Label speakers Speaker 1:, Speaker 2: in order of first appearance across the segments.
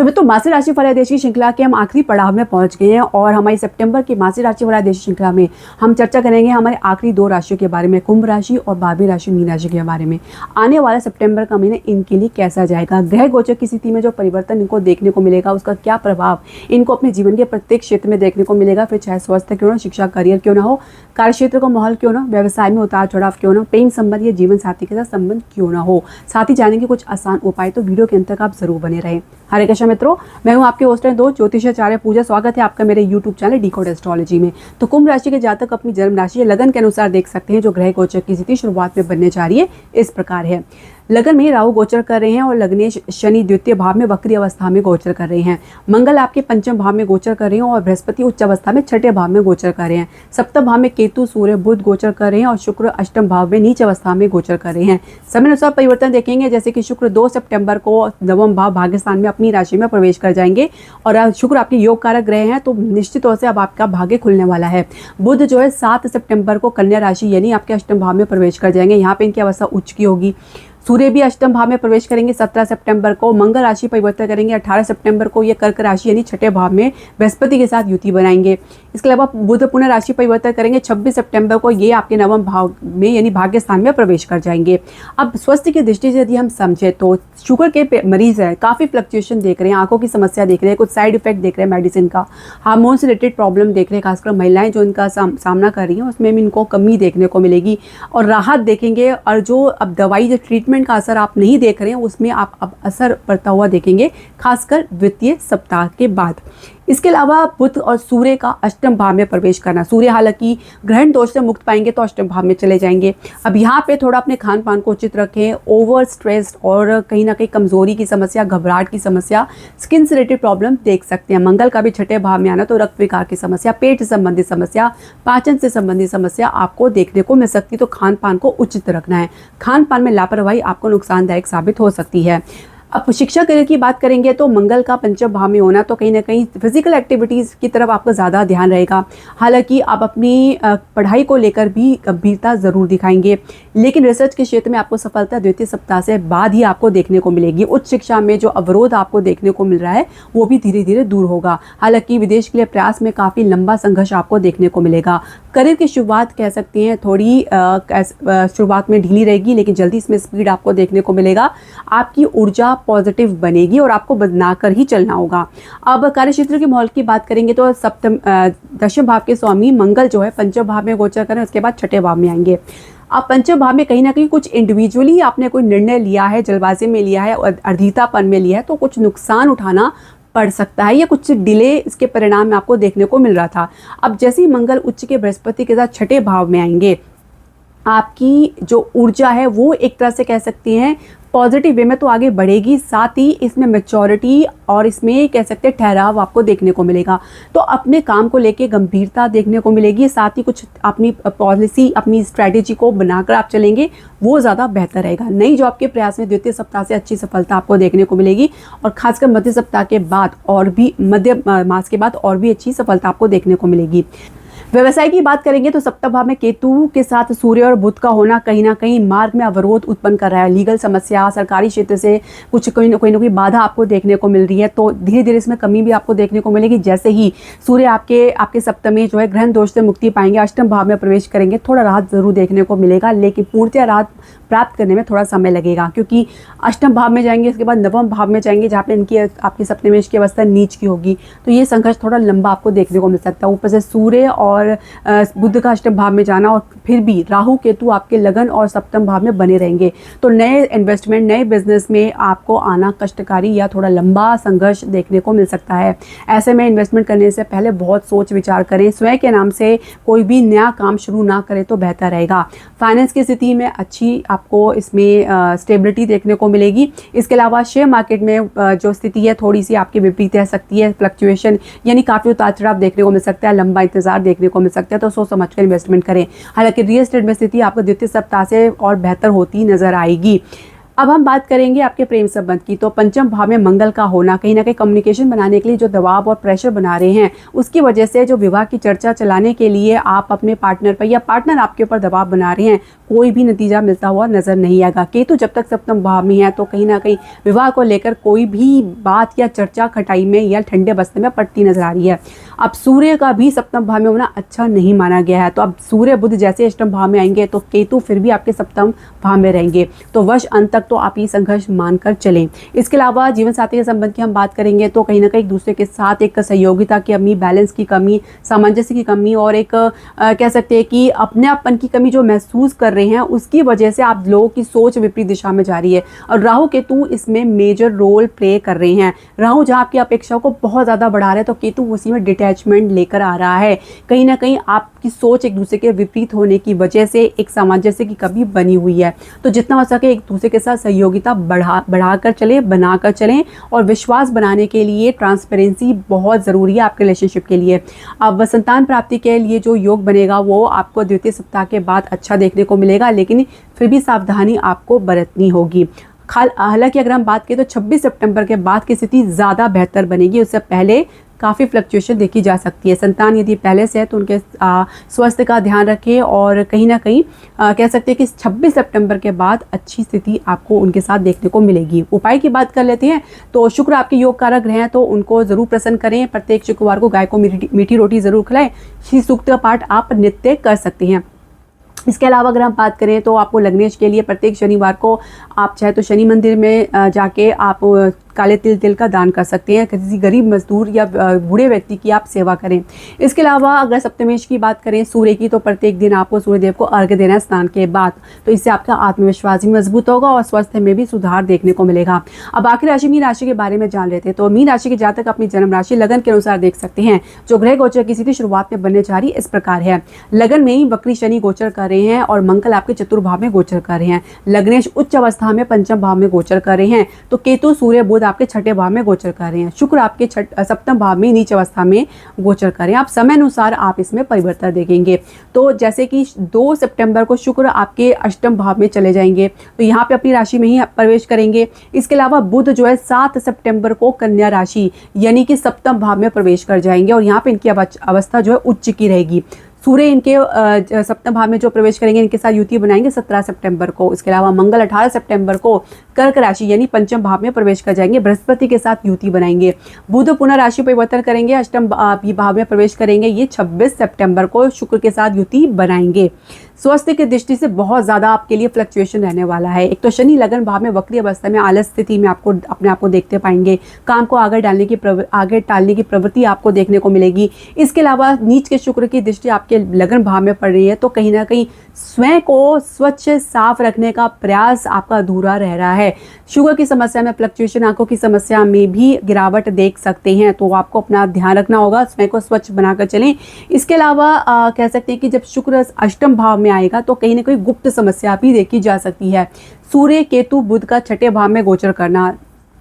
Speaker 1: तो मित्रों, मासिक राशि फलादेश की श्रृंखला के हम आखिरी पड़ाव में पहुंच गए हैं और हमारी सितंबर की मासिक राशि फलादेश श्रृंखला में हम चर्चा करेंगे हमारे आखिरी दो राशियों के बारे में, कुंभ राशि और 12वीं राशि मीन राशि के बारे में। आने वाला सितंबर का महीना इनके लिए कैसा जाएगा, ग्रह गोचर की स्थिति में जो परिवर्तन इनको देखने को मिलेगा उसका क्या प्रभाव इनको अपने जीवन के प्रत्येक क्षेत्र में देखने को मिलेगा, फिर चाहे स्वास्थ्य क्यों ना, शिक्षा करियर क्यों ना हो, कार्य क्षेत्र का माहौल क्यों ना, व्यवसाय में उतार चढ़ाव क्यों ना, प्रेम संबंध या जीवन साथी के साथ संबंध क्यों ना हो, साथ ही जानेंगे कुछ आसान उपाय। तो वीडियो के अंत तक आप जरूर बने रहें। हरे कृष्ण मित्रों, मैं हूं आपके होस्ट दो ज्योतिषाचार्य पूजा। स्वागत है आपका मेरे यूट्यूब चैनल डिकोड एस्ट्रोलॉजी में। तो कुंभ राशि के जातक अपनी जन्म राशि या लगन के अनुसार देख सकते हैं जो ग्रह गोचर की स्थिति शुरुआत में बनने जा रही है इस प्रकार है। लगन में राहु गोचर कर रहे हैं और लग्नेश शनि द्वितीय भाव में वक्री अवस्था में गोचर कर रहे हैं। मंगल आपके पंचम भाव में गोचर कर रहे हैं और बृहस्पति उच्च अवस्था में छठे भाव में गोचर कर रहे हैं। सप्तम भाव में केतु सूर्य बुध गोचर कर रहे हैं और शुक्र अष्टम भाव में नीच अवस्था में गोचर कर रहे हैं। समय अनुसार परिवर्तन देखेंगे, जैसे कि शुक्र 2 सितंबर को नवम भाव भाग्यस्थान में अपनी राशि में प्रवेश कर जाएंगे और शुक्र आपके योग कारक ग्रह हैं, तो निश्चित तौर से अब आपका भाग्य खुलने वाला है। बुध जो है 7 सितंबर को कन्या राशि यानी आपके अष्टम भाव में प्रवेश कर जाएंगे। यहाँ पे इनकी अवस्था उच्च की होगी। सूर्य भी अष्टम भाव में प्रवेश करेंगे 17 सितंबर को। मंगल राशि परिवर्तन करेंगे 18 सितंबर को, ये कर्क राशि यानी छठे भाव में बृहस्पति के साथ युति बनाएंगे। इसके अलावा बुध पुनः राशि परिवर्तन करेंगे 26 सितंबर को, ये आपके नवम भाव में यानी भाग्य स्थान में प्रवेश कर जाएंगे। अब स्वास्थ्य की दृष्टि से यदि हम समझे तो शुगर के मरीज है, काफ़ी फ्लक्चुएशन देख रहे हैं, आंखों की समस्या देख रहे हैं, कुछ साइड इफेक्ट देख रहे हैं मेडिसिन का, हार्मोन से रिलेटेड प्रॉब्लम देख रहे हैं, खासकर महिलाएं जो इनका सामना कर रही हैं उसमें भी इनको कमी देखने को मिलेगी और राहत देखेंगे। और जो अब दवाई जो ट्रीटमेंट का असर आप नहीं देख रहे हैं उसमें आप अब असर पड़ता हुआ देखेंगे, खासकर द्वितीय सप्ताह के बाद। इसके अलावा बुध और सूर्य का अष्टम भाव में प्रवेश करना, सूर्य हालांकि ग्रहण दोष से मुक्त पाएंगे तो अष्टम भाव में चले जाएंगे। अब यहाँ पे थोड़ा अपने खान पान को उचित रखें। ओवर स्ट्रेस और कहीं ना कहीं कमजोरी की समस्या, घबराहट की समस्या, स्किन से रिलेटेड प्रॉब्लम देख सकते हैं। मंगल का भी छठे भाव में आना तो रक्त विकार की समस्या, पेट से संबंधित समस्या, पाचन से संबंधित समस्या आपको देखने को मिल सकती है। तो खान पान को उचित रखना है, खान पान में लापरवाही आपको नुकसानदायक साबित हो सकती है। अब शिक्षा करियर की बात करेंगे तो मंगल का पंचम भाव में होना तो कहीं ना कहीं फिजिकल एक्टिविटीज़ की तरफ आपका ज़्यादा ध्यान रहेगा। हालांकि आप अपनी पढ़ाई को लेकर भी गंभीरता ज़रूर दिखाएंगे, लेकिन रिसर्च के क्षेत्र में आपको सफलता द्वितीय सप्ताह से बाद ही आपको देखने को मिलेगी। उच्च शिक्षा में जो अवरोध आपको देखने को मिल रहा है वो भी धीरे धीरे दूर होगा। हालांकि विदेश के लिए प्रयास में काफ़ी लंबा संघर्ष आपको देखने को मिलेगा। करियर की शुरुआत कह सकते हैं थोड़ी शुरुआत में ढीली रहेगी, लेकिन जल्दी इसमें स्पीड आपको देखने को मिलेगा। आपकी ऊर्जा पॉजिटिव बनेगी और आपको बदलाकर ही चलना होगा। अब कार्यक्षेत्र के माहौल की बात करेंगे तो दशम भाव के स्वामी मंगल जो है पंचम भाव में गोचर करें, उसके बाद छठे भाव में आएंगे। अब पंचम भाव में कहीं ना कहीं कुछ इंडिविजुअली आपने कोई निर्णय लिया है, जल्दबाजी में लिया है, अर्धितापन में लिया है, तो कुछ नुकसान उठाना पड़ सकता है या कुछ डिले इसके परिणाम में आपको देखने को मिल रहा था। अब जैसे ही मंगल उच्च के बृहस्पति के साथ छठे भाव में आएंगे, आपकी जो ऊर्जा है वो एक तरह से कह सकती हैं पॉजिटिव वे में तो आगे बढ़ेगी, साथ ही इसमें मैच्योरिटी और इसमें कह सकते हैं ठहराव आपको देखने को मिलेगा। तो अपने काम को लेके गंभीरता देखने को मिलेगी, साथ ही कुछ अपनी पॉलिसी, अपनी स्ट्रैटेजी को बनाकर आप चलेंगे वो ज़्यादा बेहतर रहेगा। नई जॉब के प्रयास में द्वितीय सप्ताह से अच्छी सफलता आपको देखने को मिलेगी और खासकर मध्य सप्ताह के बाद और भी मध्य मास के बाद और भी अच्छी सफलता आपको देखने को मिलेगी। व्यवसाय की बात करेंगे तो सप्तम भाव में केतु के साथ सूर्य और बुध का होना कहीं ना कहीं मार्ग में अवरोध उत्पन्न कर रहा है। लीगल समस्या, सरकारी क्षेत्र से कुछ कोई ना कोई बाधा आपको देखने को मिल रही है, तो धीरे धीरे इसमें कमी भी आपको देखने को मिलेगी। जैसे ही सूर्य आपके सप्तम में जो है ग्रहण दोष से मुक्ति पाएंगे, अष्टम भाव में प्रवेश करेंगे, थोड़ा राहत जरूर देखने को मिलेगा, लेकिन पूर्णतः राहत प्राप्त करने में थोड़ा समय लगेगा, क्योंकि अष्टम भाव में जाएंगे, इसके बाद नवम भाव में जाएंगे जहाँ पे इनकी आपके सप्तमेश की अवस्था नीच की होगी, तो ये संघर्ष थोड़ा लंबा आपको देखने को मिल सकता है। ऊपर से सूर्य और बुध का अष्टम भाव में जाना और फिर भी राहु केतु आपके लगन और सप्तम भाव में बने रहेंगे, तो नए इन्वेस्टमेंट, नए बिजनेस में आपको आना कष्टकारी या थोड़ा लंबा संघर्ष देखने को मिल सकता है। ऐसे में इन्वेस्टमेंट करने से पहले बहुत सोच विचार करें। स्वयं के नाम से कोई भी नया काम शुरू ना करें तो बेहतर रहेगा। फाइनेंस की स्थिति में अच्छी आपको इसमें स्टेबिलिटी देखने को मिलेगी। इसके अलावा शेयर मार्केट में जो स्थिति है थोड़ी सी आपकी विपरीत रह सकती है, फ्लक्चुएशन यानी काफ़ी उतार चढ़ाव देखने को मिल सकता है, लंबा इंतजार देखने को मिल सकता है, तो सोच समझ कर इन्वेस्टमेंट करें। हालांकि रियल एस्टेट में स्थिति आपको द्वितीय सप्ताह से और बेहतर होती नजर आएगी। अब हम बात करेंगे आपके प्रेम संबंध की। तो पंचम भाव में मंगल का होना कहीं ना कहीं कम्युनिकेशन बनाने के लिए जो दबाव और प्रेशर बना रहे हैं, उसकी वजह से जो विवाह की चर्चा चलाने के लिए आप अपने पार्टनर पर या पार्टनर आपके ऊपर दबाव बना रहे हैं, कोई भी नतीजा मिलता हुआ नजर नहीं आएगा। केतु जब तक सप्तम भाव में है तो कहीं ना कहीं विवाह को लेकर कोई भी बात या चर्चा खटाई में या ठंडे बस्ते में पड़ती नजर आ रही है। अब सूर्य का भी सप्तम भाव में होना अच्छा नहीं माना गया है, तो अब सूर्य बुध जैसे अष्टम भाव में आएंगे तो केतु फिर भी आपके सप्तम भाव में रहेंगे, तो वर्ष अंत तक तो आप ये संघर्ष मानकर चलें। इसके अलावा जीवन साथी के संबंध की हम बात करेंगे तो कहीं ना कहीं एक दूसरे के साथ एक सहयोगिता की कमी, बैलेंस की कमी, सामंजस्य की कमी और एक कह सकते हैं कि अपनेपन की कमी जो महसूस कर रहे हैं, उसकी वजह से आप लोगों की सोच विपरीत दिशा में जा रही है और राहु केतु इसमें मेजर रोल प्ले कर रहे हैं। राहु जहाँ आपकी अपेक्षाओं को बहुत ज़्यादा बढ़ा रहे हैं तो केतु उसी में डिटैचमेंट लेकर आ रहा है। कहीं ना कहीं आपकी सोच एक दूसरे के विपरीत होने की वजह से एक सामंजस्य की कमी बनी हुई है, तो जितना हो सके एक दूसरे के साथ सहयोगिता बढ़ाकर चलें, बनाकर चलें और विश्वास बनाने के लिए ट्रांसपेरेंसी बहुत ज़रूरी है आपके रिलेशनशिप के लिए। अब संतान प्राप्ति के लिए जो योग बनेगा वो आपको द्वितीय सप्ताह के बाद अच्छा देखने को मिलेगा, लेकिन फिर भी सावधानी आपको बरतनी होगी। हालांकि अगर हम बात करें तो 26 सितंबर के बाद की स्थिति ज़्यादा बेहतर बनेगी, उससे पहले काफ़ी फ्लक्चुएशन देखी जा सकती है। संतान यदि पहले से है तो उनके स्वास्थ्य का ध्यान रखें और कहीं ना कहीं कह सकते हैं कि 26 सितंबर के बाद अच्छी स्थिति आपको उनके साथ देखने को मिलेगी। उपाय की बात कर लेते हैं तो शुक्र आपके योग कारक ग्रह हैं, तो उनको ज़रूर प्रसन्न करें। प्रत्येक शुक्रवार को गाय को मीठी रोटी ज़रूर खिलाएं। श्री सूक्त का पाठ आप नित्य कर सकते हैं। इसके अलावा अगर हम बात करें तो आपको लग्नेश के लिए प्रत्येक शनिवार को आप चाहे तो शनि मंदिर में जाके आप काले तिल का दान कर सकते हैं। किसी गरीब मजदूर या बूढ़े व्यक्ति की आप सेवा करें। इसके अलावा अगर सप्तमेश की बात करें सूर्य की, तो प्रत्येक दिन आपको सूर्यदेव को अर्घ्य देना है स्नान के बाद, तो इससे आपका आत्मविश्वास भी मजबूत होगा और स्वास्थ्य में भी सुधार देखने को मिलेगा। अब आखिरी राशि मीन राशि के बारे में जान लेते हैं। तो मीन राशि के जातक अपनी जन्म राशि लगन के अनुसार देख सकते हैं। जो ग्रह गोचर की स्थिति शुरुआत में बनने जा रही इस प्रकार है। लगन में ही वक्री शनि गोचर कर रहे हैं और मंगल आपके चतुर्भाव में गोचर कर रहे हैं। लग्नेश उच्च अवस्था में पंचम भाव में गोचर कर रहे हैं, तो केतु सूर्य बुध आपके छठे भाव में गोचर कर रहे हैं। शुक्र आपके सप्तम भाव में नीच अवस्था में गोचर कर रहे हैं। आप समय अनुसार आप इसमें परिवर्तन देखेंगे। तो जैसे कि 2 सितंबर को शुक्र आपके अष्टम भाव में चले जाएंगे, तो यहाँ पे अपनी राशि में ही प्रवेश करेंगे। इसके अलावा बुध जो है 7 सितंबर को कन्या राशि यानी कि सप्तम भाव में प्रवेश कर जाएंगे और यहाँ पे इनकी अवस्था जो है उच्च की रहेगी। सूर्य इनके सप्तम भाव में जो प्रवेश करेंगे, इनके साथ युति बनाएंगे 17 सितंबर को। इसके अलावा मंगल 18 सितंबर को कर्क राशि यानी पंचम भाव में प्रवेश कर जाएंगे, बृहस्पति के साथ युति बनाएंगे। बुध पुनः राशि परिवर्तन करेंगे, अष्टम भाव में प्रवेश करेंगे, ये 26 सितंबर को शुक्र के साथ युति बनाएंगे। स्वास्थ्य की दृष्टि से बहुत ज़्यादा आपके लिए फ्लक्चुएशन रहने वाला है। एक तो शनि लगन भाव में वक्री अवस्था में आलस स्थिति में आपको अपने आप को देखते पाएंगे। काम को आगे टालने की प्रवृत्ति आपको देखने को मिलेगी। इसके अलावा नीच के शुक्र की दृष्टि आपके लगन भाव में पड़ रही है, तो कहीं ना कहीं स्वयं को स्वच्छ साफ रखने का प्रयास आपका अधूरा रह रहा है। शुगर की समस्या में फ्लक्चुएशन, आंखों की समस्या में भी गिरावट देख सकते हैं, तो आपको अपना ध्यान रखना होगा, स्वयं को स्वच्छ बनाकर चलें। इसके अलावा कह सकते हैं कि जब शुक्र अष्टम भाव में आएगा तो कहीं ना कहीं गुप्त समस्या भी देखी जा सकती है। सूर्य केतु बुध का छठे भाव में गोचर करना,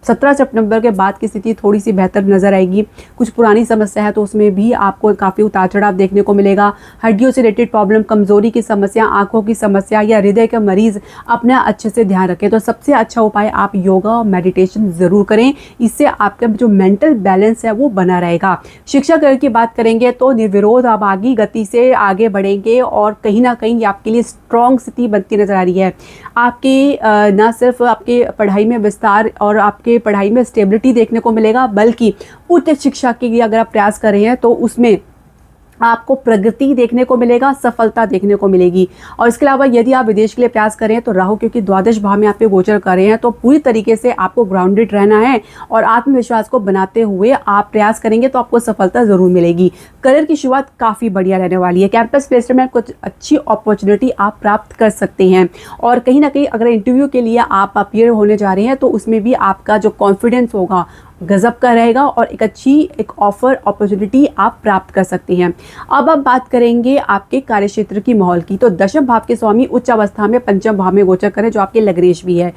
Speaker 1: 17 सितंबर के बाद की स्थिति थोड़ी सी बेहतर नजर आएगी। कुछ पुरानी समस्या है तो उसमें भी आपको काफ़ी उतार चढ़ाव देखने को मिलेगा। हड्डियों से रिलेटेड प्रॉब्लम, कमजोरी की समस्या, आंखों की समस्या या हृदय के मरीज अपना अच्छे से ध्यान रखें। तो सबसे अच्छा उपाय आप योगा और मेडिटेशन ज़रूर करें, इससे आपका जो मेंटल बैलेंस है वो बना रहेगा। शिक्षा करियर की बात करेंगे तो निर्विरोध आप आगे गति से आगे बढ़ेंगे और कहीं ना कहीं आपके लिए स्ट्रॉन्ग स्थिति बनती नजर आ रही है। आपकी न सिर्फ आपके पढ़ाई में विस्तार और आपके पढ़ाई में स्टेबिलिटी देखने को मिलेगा, बल्कि उच्च शिक्षा के लिए अगर आप प्रयास कर रहे हैं तो उसमें आपको प्रगति देखने को मिलेगा, सफलता देखने को मिलेगी। और इसके अलावा यदि आप विदेश के लिए प्रयास करें तो राहु क्योंकि द्वादश भाव में आप पे गोचर कर रहे हैं, तो पूरी तरीके से आपको ग्राउंडेड रहना है और आत्मविश्वास को बनाते हुए आप प्रयास करेंगे तो आपको सफलता जरूर मिलेगी। करियर की शुरुआत काफ़ी बढ़िया रहने वाली है। कैंपस प्लेसमेंट में कुछ अच्छी अपॉर्चुनिटी आप प्राप्त कर सकते हैं और कहीं ना कहीं अगर इंटरव्यू के लिए आप अपीयर होने जा रहे हैं तो उसमें भी आपका जो कॉन्फिडेंस होगा गजब का रहेगा और एक अच्छी ऑफर अपॉर्चुनिटी आप प्राप्त कर सकते हैं। अब आप बात करेंगे आपके कार्यक्षेत्र की माहौल की। तो दशम भाव के स्वामी उच्च अवस्था में पंचम भाव में गोचर करें, जो आपके लग्नेश भी है।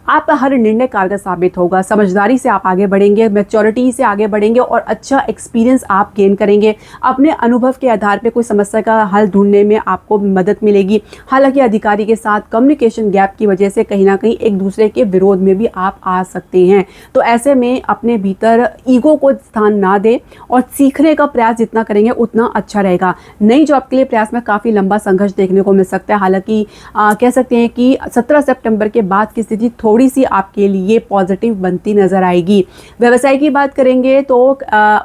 Speaker 1: आपका हर निर्णय कारगर साबित होगा। समझदारी से आप आगे बढ़ेंगे, मैच्योरिटी से आगे बढ़ेंगे और अच्छा एक्सपीरियंस आप गेन करेंगे। अपने अनुभव के आधार पर कोई समस्या का हल ढूंढने में आपको मदद मिलेगी। हालांकि अधिकारी के साथ कम्युनिकेशन गैप की वजह से कहीं ना कहीं एक दूसरे के विरोध में भी आप आ सकते हैं। तो ऐसे में अपने भीतर ईगो को स्थान ना दें और सीखने का प्रयास जितना करेंगे उतना अच्छा रहेगा। नई जॉब के लिए प्रयास में काफ़ी लंबा संघर्ष देखने को मिल सकता है। हालांकि कह सकते हैं कि 17 सितंबर के बाद की स्थिति थोड़ी सी आपके लिए पॉजिटिव बनती नजर आएगी। व्यवसाय की बात करेंगे तो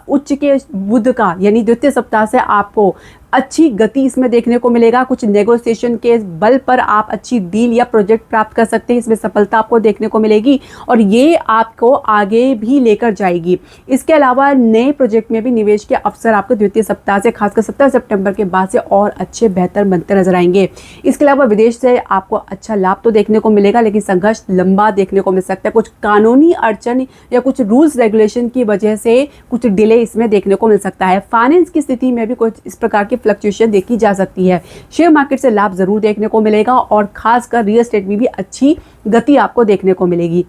Speaker 1: उच्च के बुध का यानी द्वितीय सप्ताह से आपको अच्छी गति इसमें देखने को मिलेगा। कुछ नेगोशिएशन के बल पर आप अच्छी डील या प्रोजेक्ट प्राप्त कर सकते हैं। इसमें सफलता आपको देखने को मिलेगी और ये आपको आगे भी लेकर जाएगी। इसके अलावा नए प्रोजेक्ट में भी निवेश के अवसर आपको द्वितीय सप्ताह से खासकर 17 सितंबर के बाद से और अच्छे बेहतर बनते नजर आएंगे। इसके अलावा विदेश से आपको अच्छा लाभ तो देखने को मिलेगा, लेकिन संघर्ष लंबा देखने को मिल सकता है। कुछ कानूनी अड़चन या कुछ रूल्स रेगुलेशन की वजह से कुछ डिले इसमें देखने को मिल सकता है। फाइनेंस की स्थिति में भी कुछ इस प्रकार की फ्लक्चुएशन देखी जा सकती है। शेयर मार्केट से लाभ जरूर देखने को मिलेगा और खासकर रियल एस्टेट में भी अच्छी गति आपको देखने को मिलेगी।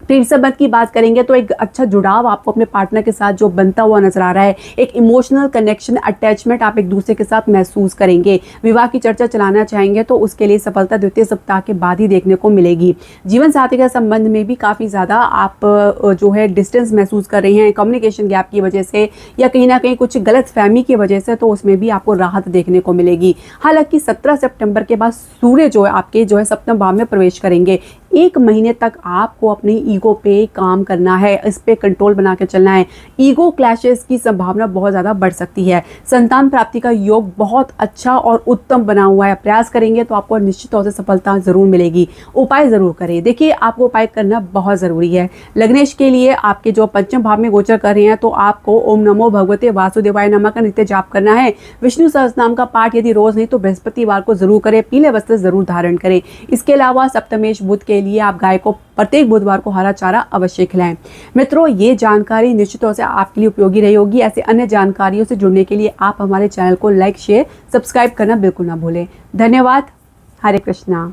Speaker 1: प्रेम संबंध की बात करेंगे तो एक अच्छा जुड़ाव आपको अपने पार्टनर के साथ जो बनता हुआ नजर आ रहा है। एक इमोशनल कनेक्शन, अटैचमेंट आप एक दूसरे के साथ महसूस करेंगे। विवाह की चर्चा चलाना चाहेंगे तो उसके लिए सफलता द्वितीय सप्ताह के बाद ही देखने को मिलेगी। जीवन साथी के संबंध में भी काफ़ी ज़्यादा आप जो है डिस्टेंस महसूस कर रही हैं कम्युनिकेशन गैप की वजह से या कहीं ना कहीं कुछ गलत फहमी की वजह से, तो उसमें भी आपको राहत देखने को मिलेगी। हालांकि 17 सितंबर के बाद सूर्य जो है आपके जो है सप्तम भाव में प्रवेश करेंगे। एक महीने तक आपको अपनी ईगो पे काम करना है, इस पे कंट्रोल बना के चलना है। ईगो क्लैशेस की संभावना बहुत ज़्यादा बढ़ सकती है। संतान प्राप्ति का योग बहुत अच्छा और उत्तम बना हुआ है। प्रयास करेंगे तो आपको निश्चित तौर से सफलता जरूर मिलेगी। उपाय जरूर करें। देखिए, आपको उपाय करना बहुत ज़रूरी है। लग्नेश के लिए आपके जो पंचम भाव में गोचर कर रहे हैं तो आपको ओम नमो भगवते वासुदेवाय नमः का नित्य जाप करना है। विष्णु सहस्रनाम का पाठ यदि रोज नहीं तो बृहस्पतिवार को जरूर करें। पीले वस्त्र जरूर धारण करें। इसके अलावा सप्तमेश बुध के लिए आप गाय को प्रत्येक बुधवार को हरा चारा अवश्य खिलाएं। मित्रों, ये जानकारी निश्चित तौर से आपके लिए उपयोगी रही होगी। ऐसे अन्य जानकारियों से जुड़ने के लिए आप हमारे चैनल को लाइक, शेयर, सब्सक्राइब करना बिल्कुल ना भूलें। धन्यवाद। हरे कृष्णा।